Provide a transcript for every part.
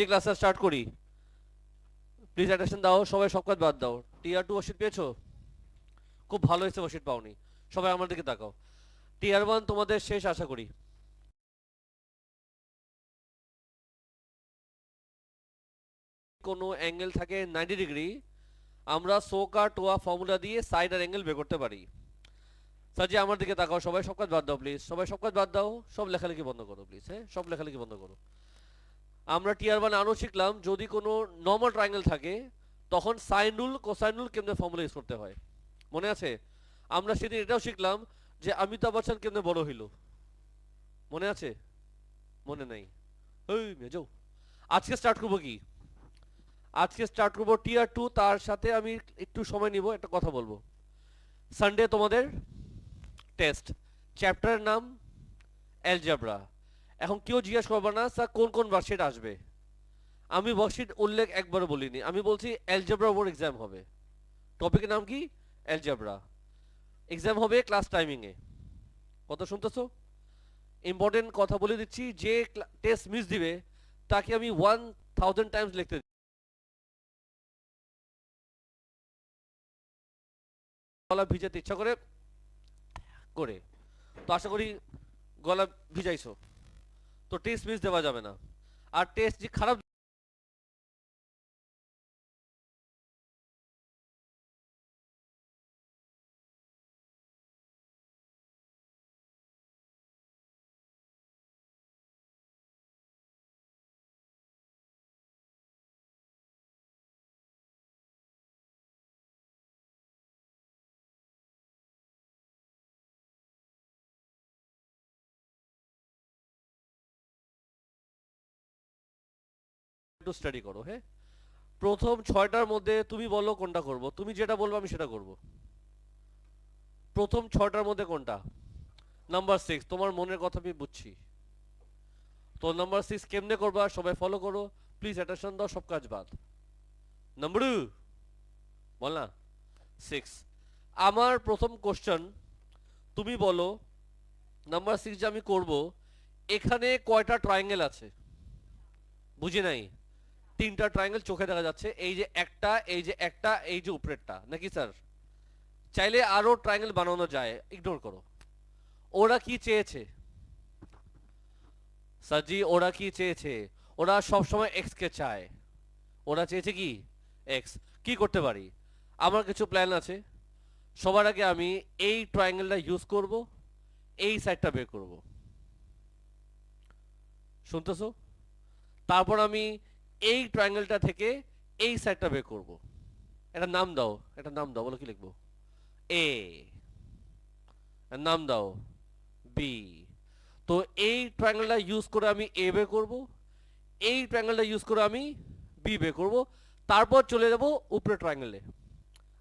ক্লাসটা স্টার্ট করি। Please attention দাও, সবাই সব কাজ বাদ দাও। টিয়ার 2 ওয়ার্কশিট পেয়েছো? খুব ভালো হয়েছে, ওয়ার্কশিট পাওনি। সবাই আমার দিকে তাকাও। টিয়ার 1 তোমাদের শেষ আশা করি। কোনো অ্যাঙ্গেল থাকে 90 ডিগ্রি, আমরা সোকা টোয়া ফর্মুলা দিয়ে সাইড আর অ্যাঙ্গেল বের করতে পারি। সাজি আমার দিকে তাকাও, সবাই সব কাজ বাদ দাও প্লিজ, সবাই সব কাজ বাদ দাও, সব লেখালেখি বন্ধ করো প্লিজ। হ্যাঁ, সব লেখালেখি বন্ধ করো। আমরা টিয়ার 1 আরও শিখলাম যদি কোনো নর্মাল ট্রায়াঙ্গেল থাকে তখন সাইন রুল কোসাইন রুল কেমনে ফর্মুলা ইউজ করতে হয়, মনে আছে? আমরা সেদিন এটাও শিখলাম যে অমিতাভ বচ্চন কেমনে বড় হইল, মনে আছে? মনে নাই? ওই মেজো। আজকে স্টার্ট করবো কি? আজকে স্টার্ট করবো টিয়ার 2, তার সাথে আমি একটু সময় নিব, একটা কথা বলবো। সানডে তোমাদের টেস্ট, চ্যাপ্টারের নাম অ্যালজেব্রা। এখন কেউ জিজ্ঞাসা করবে না স্যার কোন কোন ভার্সিট আসবে। আমি ভার্সিট উল্লেখ একবারও বলিনি, আমি বলছি অ্যালজেব্রা ওপর এক্সাম হবে। টপিকের নাম কি? অ্যালজেব্রা। এক্সাম হবে ক্লাস টাইমিংয়ে। কথা শুনতেছো? ইম্পর্টেন্ট কথা বলে দিচ্ছি, যে টেস্ট মিস দিবে তাকে আমি 1000 টাইমস লিখতে দিই। গলা ভিজাতে ইচ্ছা করে করে, তো আশা করি গলা ভিজাইছো, তো টেস্ট মিস দেওয়া যাবে না। আর টেস্ট যে খারাপ একটু স্টাডি করো। হ্যাঁ, প্রথম 6টার মধ্যে তুমি বলো কোনটা করব, তুমি যেটা বলবো আমি সেটা করব। প্রথম 6টার মধ্যে কোনটা? নাম্বার 6, তোমার মনের কথা আমি বুঝছি। তো নাম্বার 6 কেমনে করবা সবাই ফলো করো প্লিজ, অ্যাটেনশন দাও, সব কাজ বাদ। নাম্বার বল না 6। আমার প্রথম কোশ্চেন, তুমি বলো নাম্বার 6 যে আমি করব, এখানে কয়টা ট্রায়াঙ্গেল আছে? বুঝি নাই। 3টা ট্রায়াঙ্গেল চোখে দেখা যাচ্ছে, এই যে একটা, এই যে একটা, এই যে উপরেরটা, নাকি স্যার? চাইলে আরো ট্রায়াঙ্গেল বানানো যায়, ইগনোর করো। ওরা কি চেয়েছে সাজি? ওরা কি চেয়েছে? ওরা সব সময় এক্স কে চায়। ওরা চেয়েছে কি? এক্স। কি করতে পারি? আমার কিছু প্ল্যান আছে। সবার আগে আমি এই ট্রায়াঙ্গেলটা ইউজ করব, এই সাইডটা বের করব। শুনতেছো? তারপর আমি এই ট্রায়াঙ্গেলটা থেকে এই সাইডটা বের করব। এটা নাম দাও, এটা নাম দাও, বলো কি লিখবো? এ। নাম দাও বি। তো এই ট্রায়াঙ্গেলটা ইউজ করে আমি এ বের করব, এই ট্রায়াঙ্গেলটা ইউজ করে আমি বি বের করব, তারপর চলে যাব উপরে ট্রায়াঙ্গেলে।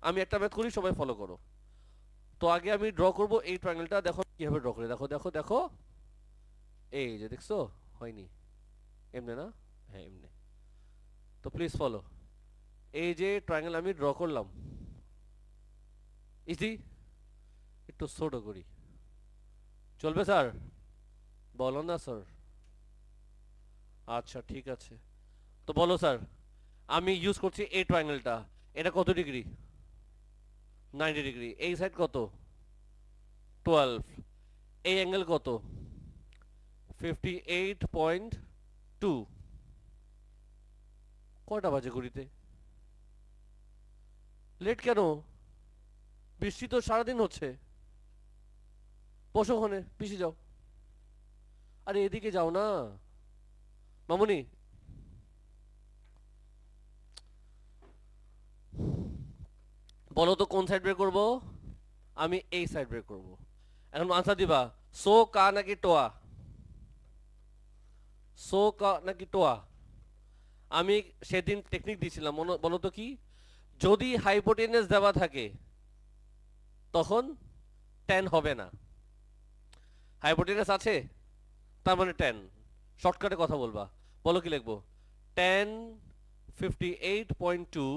আমি একটা ম্যাথ করি, সবাই ফলো করো। তো আগে আমি ড্র করব এই ট্রায়াঙ্গেলটা, দেখো কিভাবে ড্র করে, দেখো দেখো দেখো। এই যে দেখছো, হয়নি? এমনে না? হ্যাঁ এমনে। তো প্লিজ ফলো। এই যে ট্রায়াঙ্গেল আমি ড্র করলাম, ইজি। একটু ছোট করি, চলবে স্যার? বলো না স্যার। আচ্ছা ঠিক আছে, তো বলো স্যার। আমি ইউজ করছি এই ট্রায়াঙ্গেলটা, এটা কত ডিগ্রি? 90 ডিগ্রি। এই সাইড কত? 12। এই অ্যাঙ্গেল কত? 58.2। কয়টা বাজে ঘড়িতে? লেট কেন? বৃষ্টি তো সারাদিন হচ্ছে। বসো ওখানে, পিছিয়ে যাও। আরে এদিকে যাও না মামুনি। বলো তো কোন সাইড বের করবো? আমি এই সাইড বের করবো। এখন আনসার দিবা, সো কা নাকি টোয়া? সো কা নাকি টোয়া? আমি সেদিন টেকনিক দিয়েছিলাম, বলো তো কি? যদি হাইপোটেনাস দেওয়া থাকে তখন 10 হবে না। হাইপোটেনাস আছে, তার মানে 10। শর্টকাটে কথা বলবা, বলো কি লিখবো? 10 58.2।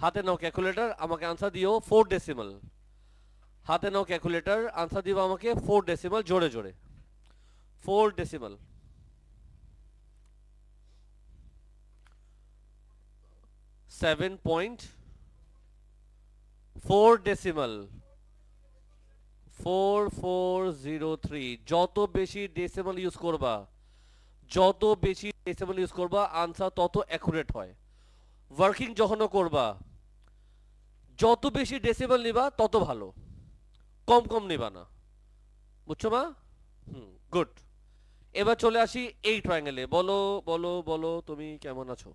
হাতে নাও ক্যালকুলেটর, আমাকে আনসার দিও 4 ডেসিমাল। হাতে নাও ক্যালকুলেটর, আনসার দিবা আমাকে 4 ডেসিমাল জোরে জোরে। 4 ডেসিমাল 7.4 ডেসিমাল 4403। যত বেশি ডেসিমাল ইউজ করবা, যত বেশি ডেসিমাল ইউজ করবা আনসার তত অ্যাকুরেট হয়। ওয়ার্কিং যখনও করবা যত বেশি ডেসিমাল নিবা তত ভালো, কম কম নিবা না, বুঝছো মা? গুড। এবার চলে আসি এই ট্রায়াঙ্গেলে। বলো বলো বলো তুমি কেমন আছো?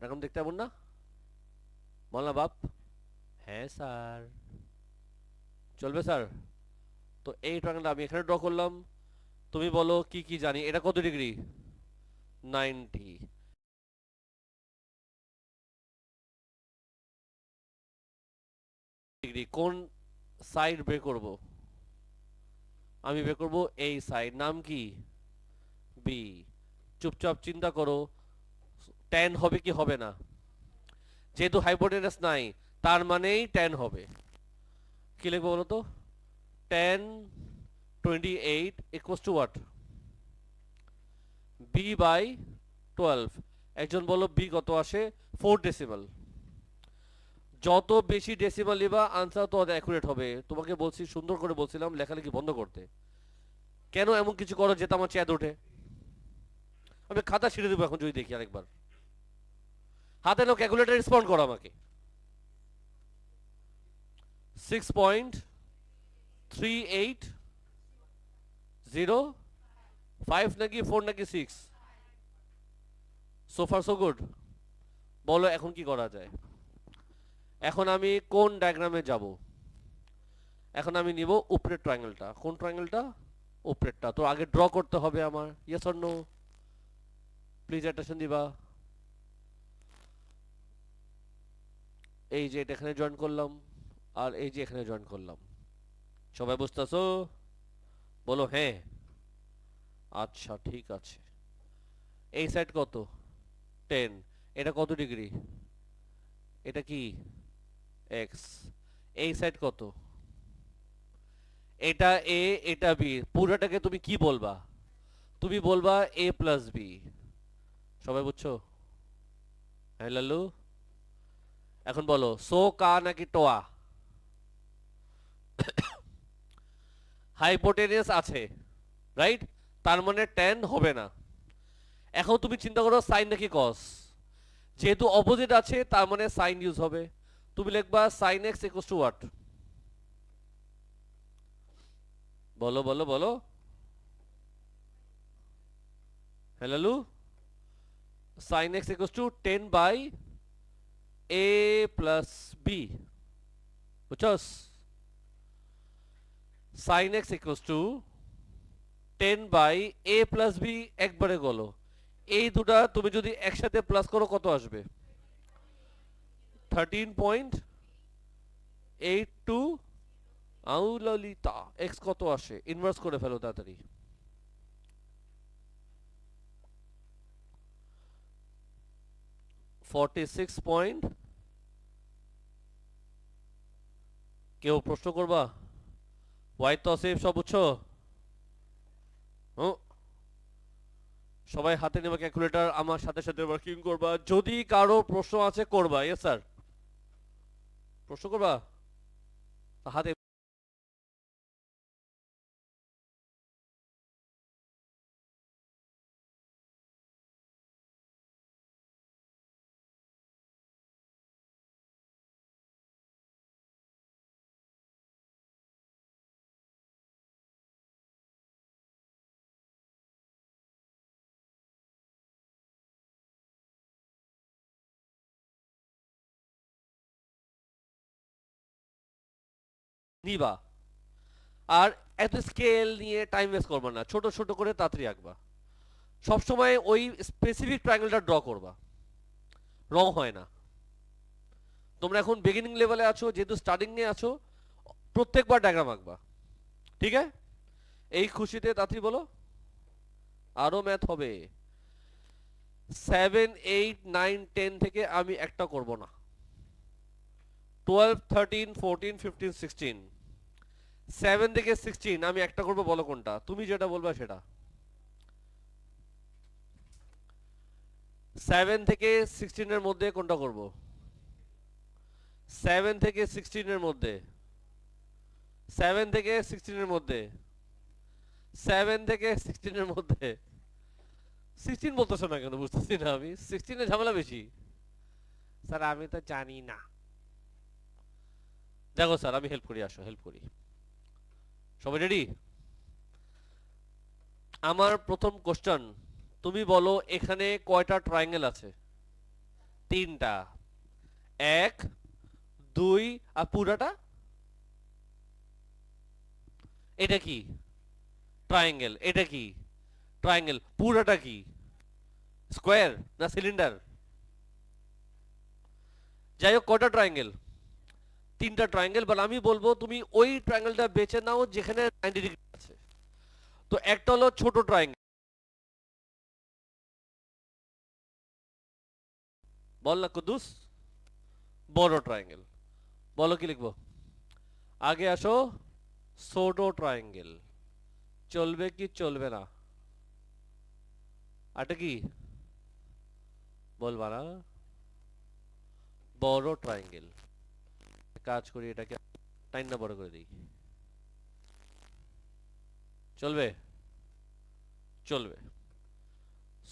এরকম দেখতে এমন না? বল না বাপ। হ্যাঁ স্যার। চলবে স্যার। তো এই ট্রায়াঙ্গেলটা আমি এখানে ড্র করলাম। তুমি বলো কি কি জানি। এটা কত ডিগ্রি? 90 ডিগ্রি। কোন সাইড বের করব? আমি বের করব এই সাইড। নাম কি? বি। চুপচাপ চিন্তা করো, ট্যান হবে কি হবে না? যেহেতু হাইপোটেনাস নাই তার মানেই ট্যান হবে। কি লিখবো বলো তো? Tan 28 equals to what? B by 12। একজন বলো বি কত আসে? 4 ডেসিমাল। যত বেশি ডেসিমাল নিবা আনসার তত অ্যাকুরেট হবে। তোমাকে বলছি, সুন্দর করে বলছিলাম লেখালেখি বন্ধ করতে। কেন এমন কিছু করো যেটা আমার চেয়াদ ওঠে? আমি খাতা ছিঁড়ে দেবো এখন যদি দেখি আরেকবার। হাতে নাও ক্যালকুলেটর, রেসপন্ড করো আমাকে। 6.3805 নাকি 4 নাকি 6? So far so good. বলো এখন কি করা যায়? এখন আমি কোন ডায়াগ্রামে যাব? এখন আমি নিব উপরের ট্রায়াঙ্গেলটা। কোন ট্রায়াঙ্গেলটা? উপরেরটা। তো আগে ড্র করতে হবে আমার। Yes or no? Please attention দিবা। এই যে এটা এখানে জয়েন করলাম, আর এই যে এখানে জয়েন করলাম। সবাই বুঝতেছো? বলো হ্যাঁ। আচ্ছা ঠিক আছে। এই সাইড কত? 10। এটা কত ডিগ্রি? এটা কি? এক্স। এই সাইড কত? এটা এ, এটা বি। পুরোটাকে তুমি কি বলবা? তুমি বলবা এ প্লাস বি। সবাই বুঝছো? হ্যাঁ লাল্লু। এখন বলো সো কা নাকি টোয়া? হাইপোটেনিয়াস আছে, রাইট? তার মানে ট্যান হবে না। এখন তুমি চিন্তা করো সাইন নাকি কস। যেহেতু অপোজিট আছে তার মানে সাইন ইউজ হবে। তুমি লিখবা sine X equals to what? বলো বলো বলো। Hello, sine X equals to 10 by A plus B. বুঝছস? Sine X equals to 10 by A plus B. একবারে গলো। এই দুটা তুমি যদি একসাথে প্লাস করো কত আসবে? 13.82। আউললিতা এক্স কত আসে? ইনভার্স করে ফেলো তাড়াতাড়ি। 46 পয়েন্ট। কেউ প্রশ্ন করবা? ওয়াই তসিফ সব বুঝছো? সবাই হাতে নেবে ক্যালকুলেটর, আমার সাথে সাথে ওয়ার্কিং করবা। যদি কারো প্রশ্ন আছে করবা। Yes sir. প্রশ্ন করবা হাতে। নিবা, আর এত স্কেল নিয়ে টাইম ওয়েস্ট করবা না। ছোট ছোট করে তাড়াতাড়ি আঁকবা। সবসময় ওই স্পেসিফিক ট্রায়াঙ্গেলটা ড্র করবা, রং হয় না। তোমরা এখন বিগিনিং লেভেলে আছো, যেহেতু স্টার্টিং নিয়ে আছো, প্রত্যেকবার ডায়াগ্রাম আঁকবা। ঠিক আছে? এই খুশিতে তাড়াতাড়ি বলো। আরো ম্যাথ হবে। 7, 8, 9, 10 থেকে আমি একটা করব না। 12 13 14 15 16 7 থেকে 16 আমি একটা করব, বলো কোনটা? তুমি যেটা বলবা সেটা। 7 থেকে 16 এর মধ্যে কোনটা করব? 7 থেকে 16 এর মধ্যে, 7 থেকে 16 এর মধ্যে, 7 থেকে 16 এর মধ্যে 16 বলতেছো না কেন? বুঝতেছি না আমি। 16 এ ঝামেলা বেশি। স্যার আমি তো জানি না। দেখো স্যার, আমি হেল্প করি, আসো হেল্প করি। সবাই রেডি? আমার প্রথম কোশ্চেন, তুমি বলো এখানে কয়টা ট্রায়াঙ্গেল আছে? 3টা। 1 2 আর পুরাটা? এটা কি? ট্রায়াঙ্গেল। এটা কি? ট্রায়াঙ্গেল। পুরাটা কি? স্কোয়ার না সিলিন্ডার? যাই হোক, কয়টা ট্রায়াঙ্গেল? 3টা ট্রায়াঙ্গেল। বল, আমি বলবো তুমি ওই ট্রায়াঙ্গেলটা বেছে নাও যেখানে 90 ডিগ্রি আছে। তো একটা হলো ছোট ট্রায়াঙ্গেল, বল না কুদ্দুস। বড় ট্রায়াঙ্গেল। বলো কি লিখবো? আগে আসো। ছোট ট্রায়াঙ্গেল চলবে কি চলবে না? এটা কি বলবা না? বড় ট্রায়াঙ্গেল। কাজ করি, এটাকে টাইম না বড় করে দিই। চলবে? চলবে।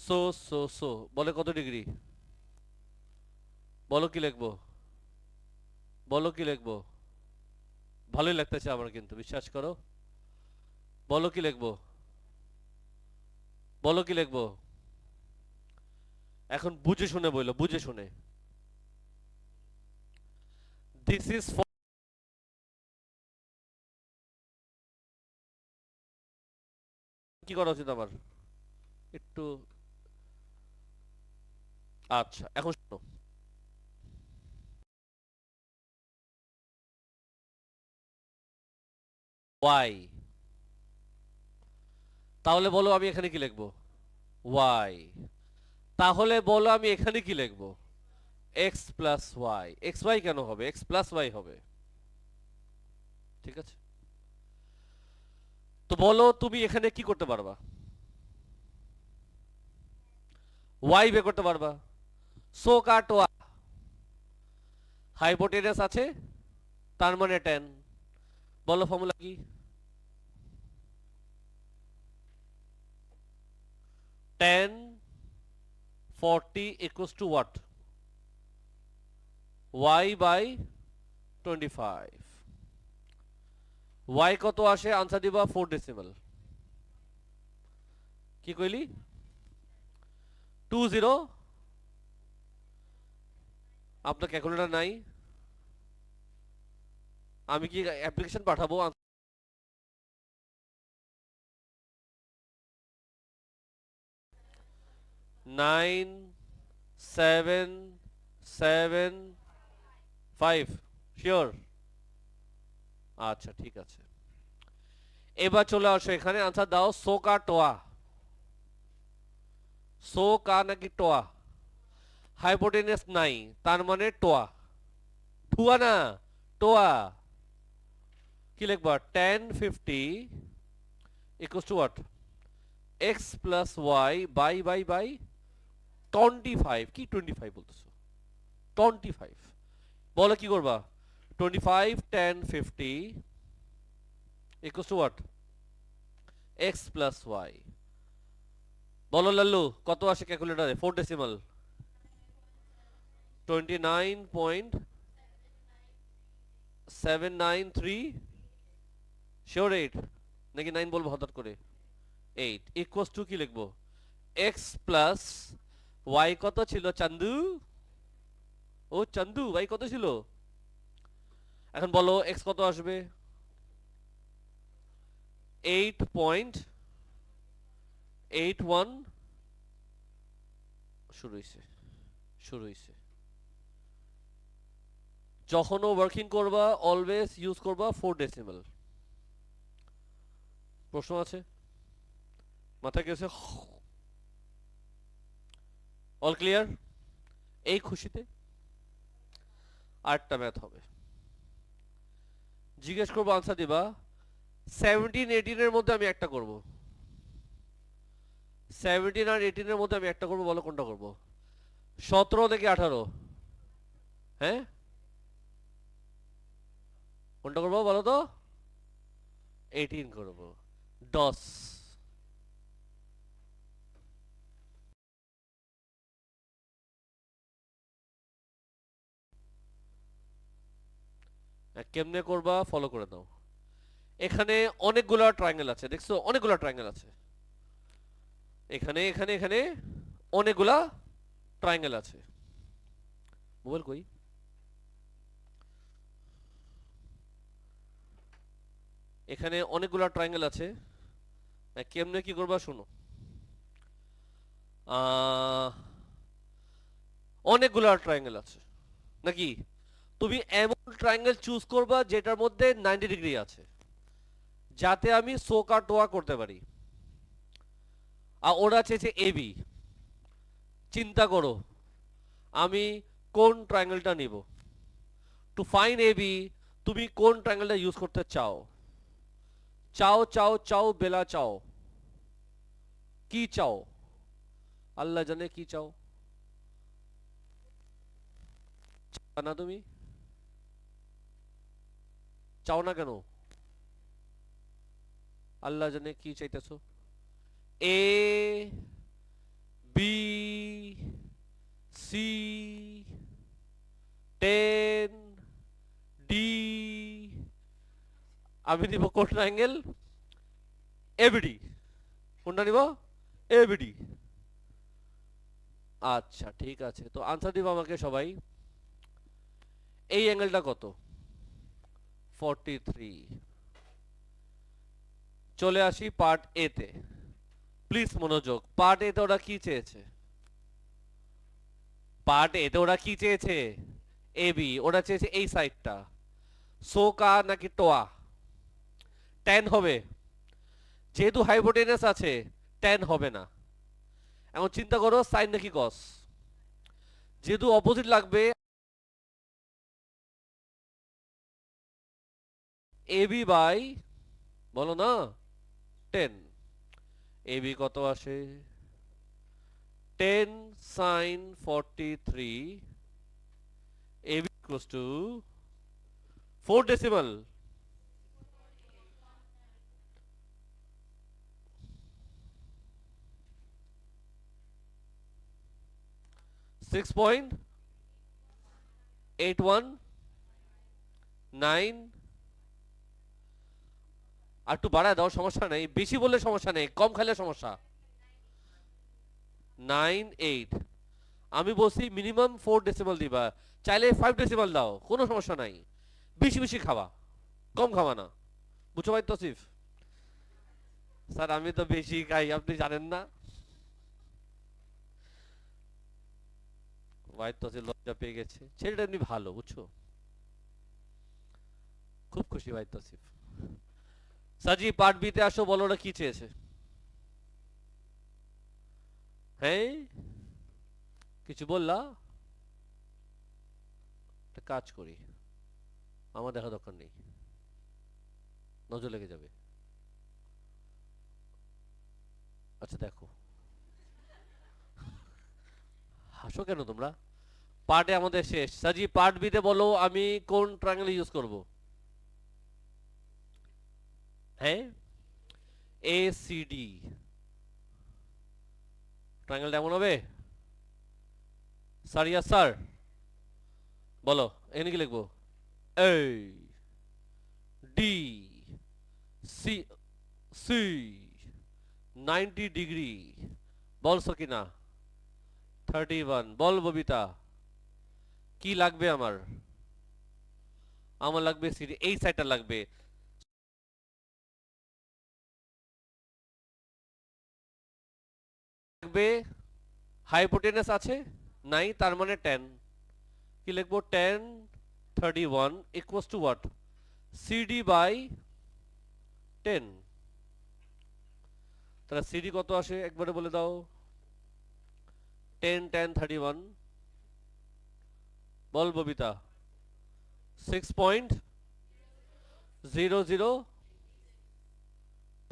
সো সো সো বলে কত ডিগ্রি? বলো কি লিখবো? বলো কি লিখবো? ভালোই লাগতেছে আমার, কিন্তু বিশ্বাস করো। বলো কি লিখবো? বলো কি লিখবো? এখন বুঝে শুনে বললো, বুঝে শুনে। দিস ইজ কি করা উচিত আমার? একটু আচ্ছা, এখন শোনো। ওয়াই। তাহলে বলো আমি এখানে কি লিখবো? ওয়াই। তাহলে বলো আমি এখানে কি লিখবো? X plus Y. X Y কেন হবে? এক্স প্লাস ওয়াই হবে। ঠিক আছে, তো বলো তুমি এখানে কি করতে পারবা? ওয়াই বের করতে পারবা। সো কাট ওয়াই। হাইপোটেনাস আছে, তার মানে 10। বলো ফর্মুলা কি? 10 40 equals to what? y by 25। y কত আসে? আনসার দিবা 4 ডেসিমাল। কি কইলি? 20। আপনার ক্যালকুলেটর নাই? আমি কি অ্যাপ্লিকেশন পাঠাবো? 9775 শিওর? আচ্ছা ঠিক আছে, এবার চলে আসো এখানে, আনসার দাও। সো কা টোয়া। সো কা নাকি টোয়া? হাইপোটেনাস নাই, তার মানে টোয়া। ঠুয়া না, টোয়া। কি লিখবা? 1050 equals to what? X plus Y by 25। কি 25 বলতেছো? 25। বলো কি করবা? 25 1050 equals to what? X plus Y. বলো লাল্লু, কত আসে ক্যালকুলেটরে? 4 ডেসিমাল। 29.793 শিওর? 8 নাকি 9 বলবো হঠাৎ করে? 8 ইকুয়ালস টু কি লিখবো? এক্স প্লাস ওয়াই কত ছিল চান্দু? ও চান্দু, ওয়াই কত ছিল? এখন বলো এক্স কত আসবে? 8.81। শুরু হইছে, শুরু হইছে। যখনও ওয়ার্কিং করবা অলওয়েজ ইউজ করবা 4 ডেসিমাল। প্রশ্ন আছে? মাথায় গেছে? All clear? এই খুশিতে আরেকটা ম্যাথ হবে। জিজ্ঞেস করবো, আনসার দিবা। 17 18 মধ্যে আমি একটা করব। 17 আর 18 মধ্যে আমি একটা করব, বলো কোনটা করব? 17 থেকে 18? হ্যাঁ, কোনটা করবো বলো তো? 18 করব। 10। কেমনে করবা ফলো করে দাও। এখানে অনেকগুলা ট্রায়াঙ্গেল আছে, দেখছো? অনেকগুলা ট্রায়াঙ্গেল আছে এখানে, এখানে, এখানে অনেকগুলা ট্রায়াঙ্গেল আছে। মোবাইল কই? এখানে অনেকগুলা ট্রায়াঙ্গেল আছে। কেমনে কি করবা শুনো। আহ, অনেকগুলা ট্রায়াঙ্গেল আছে নাকি? তুমি এমন ট্রায়াঙ্গেল চুজ করবা যেটার মধ্যে 90 ডিগ্রি আছে, যাতে আমি সোকা টোয়া করতে পারি। আর ওরা চেয়েছে এবি। চিন্তা করো আমি কোন ট্রায়াঙ্গেলটা নিব। টু ফাইন এবি তুমি কোন ট্রায়াঙ্গেলটা ইউজ করতে চাও? চাও চাও চাও বেলা চাও, কি চাও? আল্লাহ জানে কি চাও। চাও না তুমি? চাও না কেন? আল্লাহ জানে কি চাইতেছো। এ, বি, সি, 10, ডি। আমি নিব কোন ট্রায়াঙ্গেল? এবিডি। কোনটা নিব? এবিডি। আচ্ছা ঠিক আছে, তো আনসার দিব আমাকে সবাই। এই অ্যাঙ্গেলটা কত? 43। চলে আসি পার্ট এ তে। প্লিজ মনোযোগ, পার্ট এ তে ওরা কি চেয়েছে? পার্ট এ তে ওরা কি চেয়েছে? এবি। ওরা চেয়েছে এই সাইডটা। সোকা নাকি টোয়া? 10 হবে। যেহেতু হাইপোটেনাস আছে, 10 হবে না। এখন চিন্তা করো সাইন নাকি কস। যেহেতু অপোজিট লাগবে, এবি বাই, বলো না, 10। এবি কত আসে? 10 sin 43, AB equals to 4 decimal. 6.819। আর একটু বাড়ায় দাও, সমস্যা নেই, বেশি বললে সমস্যা নেই, কম খাইলে সমস্যা। 98। আমি বলছি মিনিমাম 4 ডেসিমাল দিবা, চাইলে 5 ডেসিমাল দাও, কোনো সমস্যা নাই। বেশি বেশি খাওয়া, কম খাওয়া না। বুঝছো ভাই তসিফ? স্যার আমি তো বেশি খাই, আপনি জানেন না। ভাই তসিফ লজ্জা পেয়ে গেছে, ছেলেটা এমনি ভালো, বুঝছো? খুব খুশি ভাই তসিফ। সাজি পার্ট বি তে আসো, বলো ওরা কি চেয়েছে। হ্যাঁ, কিছু বললা? একটা কাজ করি, আমার দেখা দরকার নেই, নজর লেগে যাবে। আচ্ছা দেখো, হাসো কেন তোমরা? পার্টে আমাদের শেষ। সাজি পার্ট বি তে বলো আমি কোন ট্রায়াঙ্গেল ইউজ করব। হ্যাঁ, এ সি ডি ট্রায়াঙ্গেল এমন হবে। স্যার ইয়াস স্যার, বলো এখানে কি লিখবো? এই, ডি, সি, সি, 90 ডিগ্রি। বলছো কিনা? 31। বল ববিতা, কি লাগবে আমার? আমার লাগবে সিডি, এই সাইডটা লাগবে। লাগবে, হাইপোটেনাস আছে নাই, তার মানে 10। কি লিখবো? 10 31 equals to what? CD by 10। তাহলে সিডি কত আসে একবারে বলে দাও। 10 10 31, বল Babita. 6.4 0 0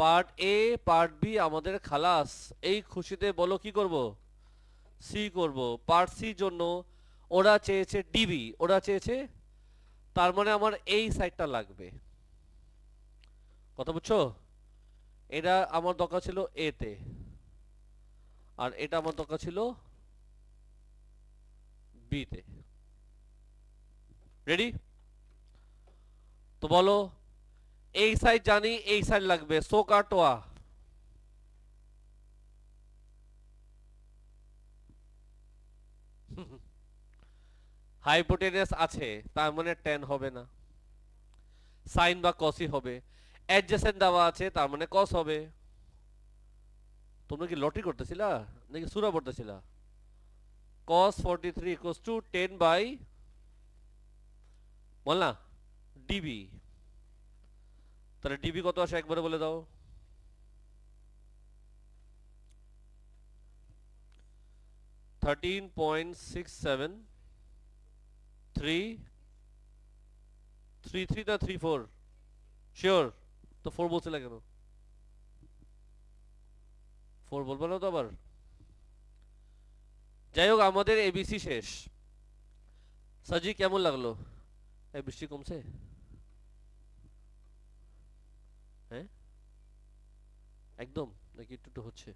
part A part B আমাদের খালাস। এই খুশিতে বলো কি করব? সি করব। পার্ট সি জন্য ওরা চেয়েছে ডিবি, ওরা চেয়েছে, তার মানে আমার এই সাইডটা লাগবে। কথা বুঝছো? এটা আমার দরকার ছিল এ তে, আর এটা আমার দরকার ছিল বি তে। রেডি? তো বলো, এই সাইড জানি, এই সাইড লাগবে, সো কাটোয়া। হাইপোটেনাস আছে, তার মানে টেন হবে না, সাইন বা কসই হবে। অ্যাডজেসেন্ট দেওয়া আছে, তার মানে কস হবে। তোমরা কি লটারি করতেছিলা নাকি সূরা পড়তেছিলা? cos 43 equals to 10 by বল না ডিবি। তাহলে ডিবি কত আসে একবারে বলে দাও। 13.67333 না 34? শিওর? তো 4 বলছিলে কেন? 4 বলবো না তো আবার। যাই হোক, আমাদের এবিসি শেষ। সাজি কেমন লাগলো? এই বৃষ্টি কমছে? হ্যাঁ, একদম নাকি একটু একটু হচ্ছে?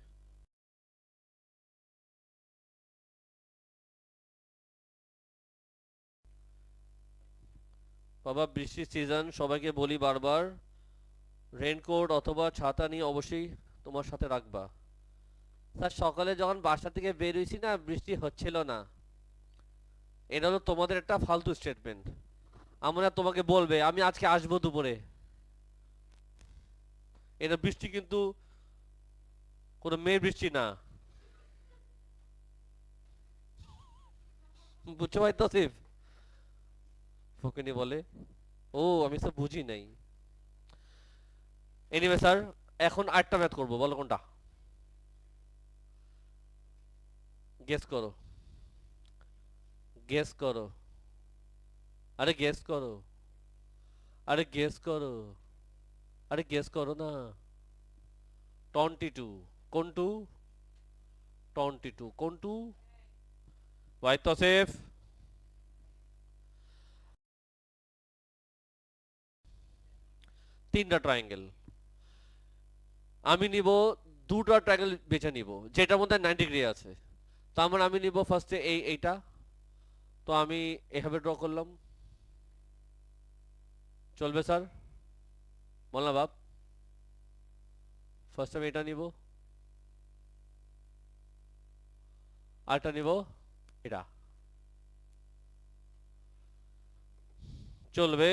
বাবা, বৃষ্টির সিজন, সবাইকে বলি বারবার, রেনকোট অথবা ছাতা নিয়ে অবশ্যই তোমার সাথে রাখবা। স্যার, সকালে যখন বাসা থেকে বের হয়েছি না, বৃষ্টি হচ্ছিল না। এটা হলো তোমাদের একটা ফালতু স্টেটমেন্ট। আমরা তোমাকে বলবে আমি আজকে আসবো দুপুরে, এটা বৃষ্টি কিন্তু কোনো মেয়ের বৃষ্টি না। বুঝছো ভাই তসিফ? ফকিনি বলে, ও আমি তো বুঝি নাই। এনিওয়ে স্যার, এখন আটটা ম্যাথ করবো, বলো কোনটা? গেস করো, গেস করো, আরে গেস করো, আরে গেস করো, আরে গেস করো না। 22 কোন টু? 22 কোন টু? ভাই তসিফ, তিনটা ট্রায়াঙ্গেল আমি নিব, দুটো ট্রায়াঙ্গেল বেছে নিব যেটার মধ্যে 90 ডিগ্রি আছে। তার মানে আমি নিব ফার্স্টে এইটা। তো আমি এভাবে ড্র করলাম, চলবে স্যার? বললাম বাপ, ফার্স্ট আমি এটা নিব, আরটা নিব এটা, চলবে?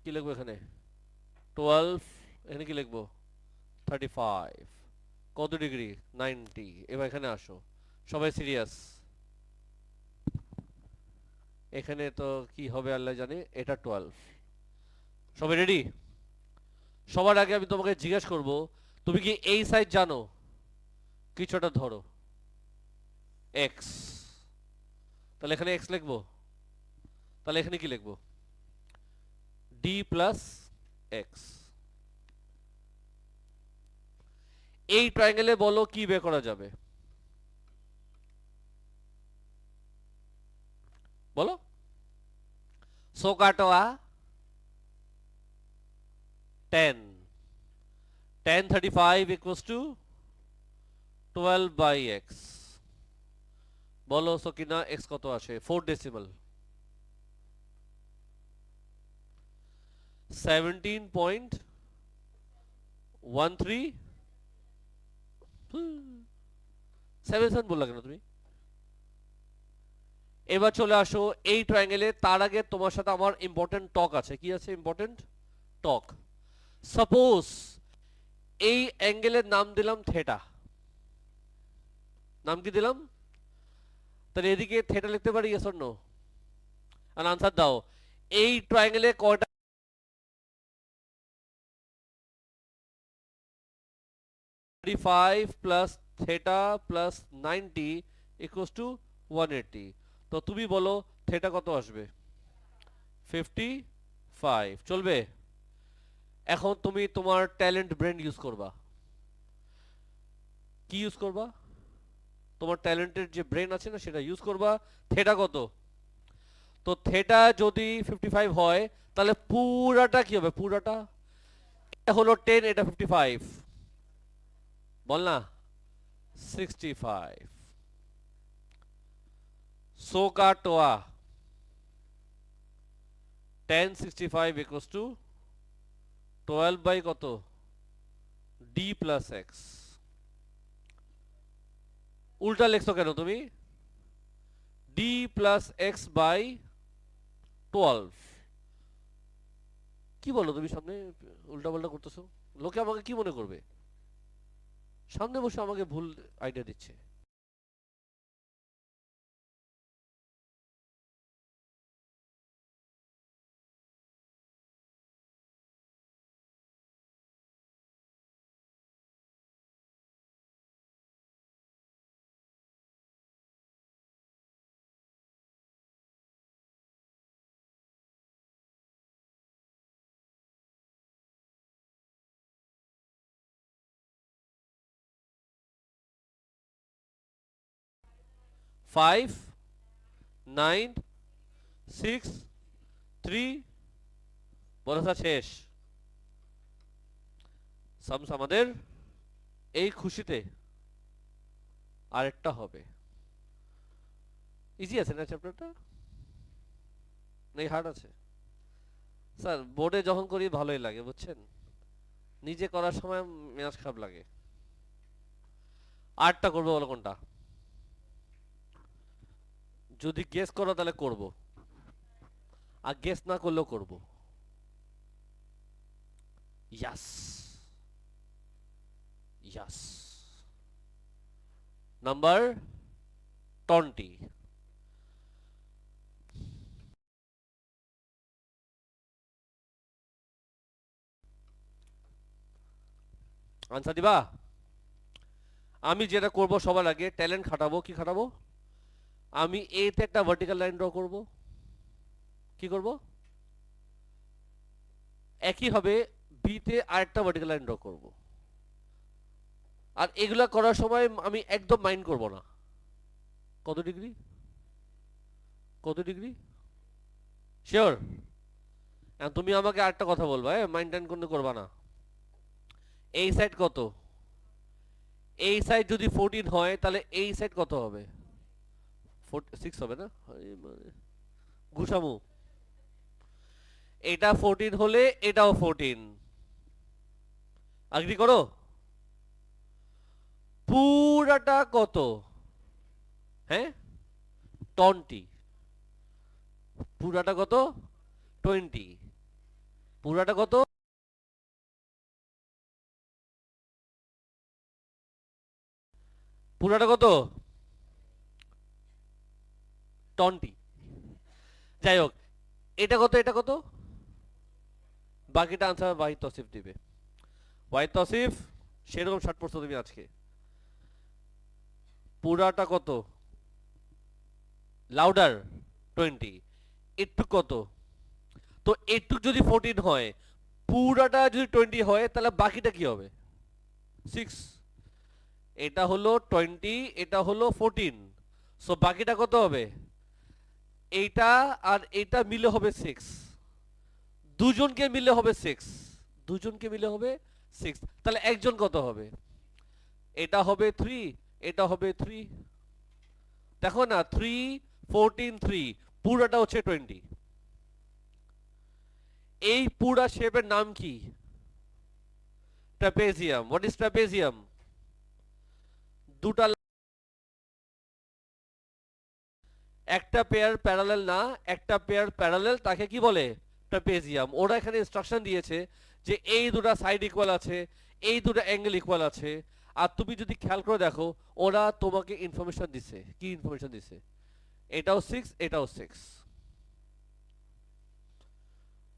কি লিখবো এখানে? 12, এখানে কি লিখবো? 35। কত ডিগ্রি? 90। এবার এখানে আসো, সবাই সিরিয়াস। এখানে তো কি হবে আল্লাহ জানে, এটা 12। সবাই রেডি? সবার আগে আমি তোমাকে জিজ্ঞেস করব, তুমি কি এই সাইড জানো? কিছুটা ধরো, এক্স। তাহলে এখানে এক্স লিখবো, তাহলে এখানে কি লিখবো? D plus x. এই ট্রায়াঙ্গেলে বলো কি বের করা যাবে? বলো। So Katwa 10, 1035 equals to 12 by x। বলো সকিনা, x কত আসে? 4 ডেসিমাল, 17.13। 77 বললা কেন তুমি? এবার চলে আসো এই ট্রায়াঙ্গেলে। তার আগে তোমার সাথে আমার ইম্পর্টেন্ট টক আছে। কি আছে ইম্পর্টেন্ট? টক। সাপোজ এই অ্যাঙ্গেলের নাম দিলাম থেটা। নাম কি দিলাম? তাহলে এদিকে থেটা লিখতে পারি, ইয়েস অর নো? আর আনসার দাও। এই ট্রায়াঙ্গেলে কয়টা 35 plus theta plus 90 equals to 180। তো তুমি বলো থেটা কত আসবে? 55। 5 চলবে। এখন তুমি তোমার ট্যালেন্ট ব্রেন ইউজ করবা। কি ইউজ করবা? তোমার ট্যালেন্টের যে ব্রেন আছে না সেটা ইউজ করবা। থেটা কত? তো থেটা যদি 55 হয় তাহলে পুরাটা কি হবে? পুরাটা এটা হলো 10, এটা 55, বল না 65। সো কা টোয়া 10 65 ইকুয়ালস টু 12 বাই কত? D plus X. উল্টা লিখছো কেন তুমি? D plus X by 12। কি বলো তুমি? সামনে উল্টা পাল্টা করতেছো, লোকে আমাকে কি মনে করবে? সামনে বসে আমাকে ভুল আইডিয়া দিচ্ছে। ফাইভ, 9, 6, 3, বলা শেষ। সামস আমাদের এই খুশিতে আরেকটা হবে। ইজি আছে না চ্যাপ্টারটা? নাকি হার্ড আছে? স্যার বোর্ডে যখন করি ভালোই লাগে বুঝছেন, নিজে করার সময় মেজাজ খারাপ লাগে। আরটা করবো বলো কোনটা? যদি গেস করো তাহলে করব, আর গেস না করলেও করব। ইয়াস, ইয়াস। নাম্বার 20। আনসার দিবা? আমি যেটা করব সবার আগে ট্যালেন্ট খাটাবো। কি খাটাবো? আমি এ তে একটা ভার্টিক্যাল লাইন ড্র করব। কি করব? একই হবে বি তে আরেকটা ভার্টিক্যাল লাইন ড্র করব। আর এগুলা করার সময় আমি একদম মাইন্ড করব না কত ডিগ্রি, কত ডিগ্রি। শিওর? তুমি আমাকে আরেকটা কথা বলবা, মাইন্ড টাইন কোনো করবা না। এই সাইড কত? এই সাইড যদি 14 হয় তাহলে এই সাইড কত হবে? 6 হবে না? ঘুষামু। এটা 14 হলে এটাও 14। আগ্রি করো? পুরাটা কত? হ্যাঁ 20। পুরাটা কত? 20। পুরাটা কত? পুরাটা কত? 20। যাই হোক, এটা কত, এটা কত? বাকিটা আনসার ওয়াহিদ তসিফ দিবে। ওয়াহিদ তসিফ সেরকম শার্ট পরছো তুমি আজকে। পুরাটা কত? লাউডার 20। একটু কত? তো একটু যদি 14 হয়, পুরাটা যদি 20 হয় তাহলে বাকিটা কি হবে? 6। এটা হলো 20, এটা হলো 14, সো বাকিটা কত হবে? এইটা আর এইটা মিলে হবে 6। দুজনকে মিলে হবে 6। দুজনকে মিলে হবে 6। তাহলে একজন কত হবে? এটা হবে 3, এটা হবে 3। দেখো না, 3, 14, 3, পুরাটা হচ্ছে 20। এই পুরা শেপের নাম কি? ট্রাপেজিয়াম। What is trapezium? দুটা একটা পেয়ার প্যারালাল না, একটা পেয়ার প্যারালাল, তাকে কি বলে? ট্রাপেজিয়াম। ওরা এখানে ইনস্ট্রাকশন দিয়েছে যে এই দুটো সাইড ইকুয়াল আছে, এই দুটো অ্যাঙ্গেল ইকুয়াল আছে। আর তুমি যদি খেয়াল করে দেখো, ওরা তোমাকে ইনফরমেশন দিছে। কি ইনফরমেশন দিছে? এটাও 6, এটাও 6।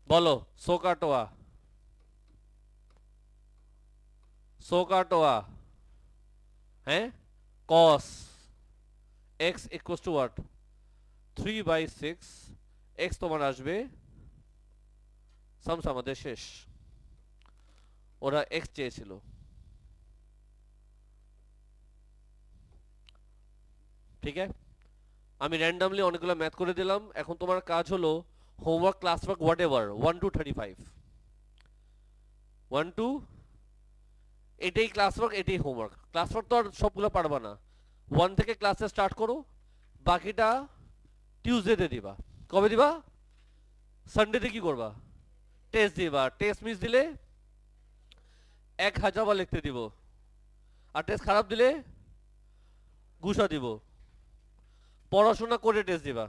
বলো সোকাটোয়া, সোকাটোয়া। হ্যাঁ, cos x equals to what? 3/6। x তোমার আসবে সামস আমাদের শেষ। ওরা এক্স চেয়েছিল। ঠিক আছে, আমি র্যান্ডামলি অনেকগুলো ম্যাথ করে দিলাম। এখন তোমার কাজ হলো homework, class work, what ever, 1 to 35, 1 to, এটাই ক্লাস ওয়ার্ক, এটাই হোমওয়ার্ক। ক্লাস ওয়ার্ক তো আর সবগুলো পারবা না, 1 থেকে ক্লাসে স্টার্ট করো, বাকিটা টিউসডেতে দিবা। কবে দিবা? সানডেতে কি করবা? টেস্ট দিবা। টেস্ট মিস দিলে 1000 বার লিখতে দিব, আর টেস্ট খারাপ দিলে গুছা দিব। পড়াশোনা করে টেস্ট দিবা।